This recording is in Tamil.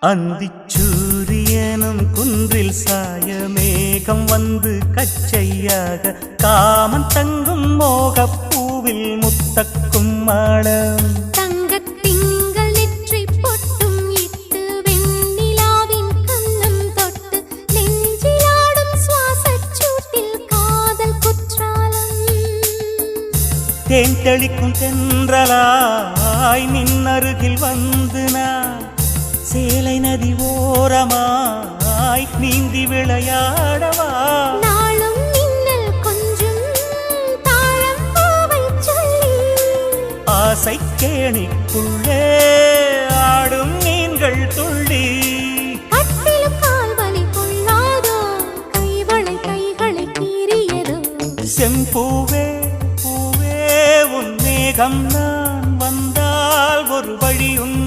அந்திச்சூரியனும் குன்றில் சாய மேகம் வந்து கச்சையாக காமன் தங்கும் மோகப் பூவில் முத்தக்கும் மாடம் தங்கத்திங்கள் நெற்றி பொட்டும் இட்டு வெண்ணிலாவின் கண்ணம் தொட்டு நெஞ்சிலாடும் சுவாசச் சூட்டில் காதல் குற்றாலம் தேன் தெளிக்கும் தென்றலாய் நின்னருகில் வந்து நான் சேலை நதி ஓரமாய் நீந்தி விளையாடவா நாளும் மின்னல் கொஞ்சம் தாழம் பூவை சொல்லி ஆசை கேணிக்குள்ளே ஆடும் மீன்கள் துள்ளி கட்டிலும் கால்வலி கொள்ளாதோ கைகளை கீறியதோ செம்பூவே பூவே உன் மேகம் நான் வந்தால் ஒரு வழி உண்டு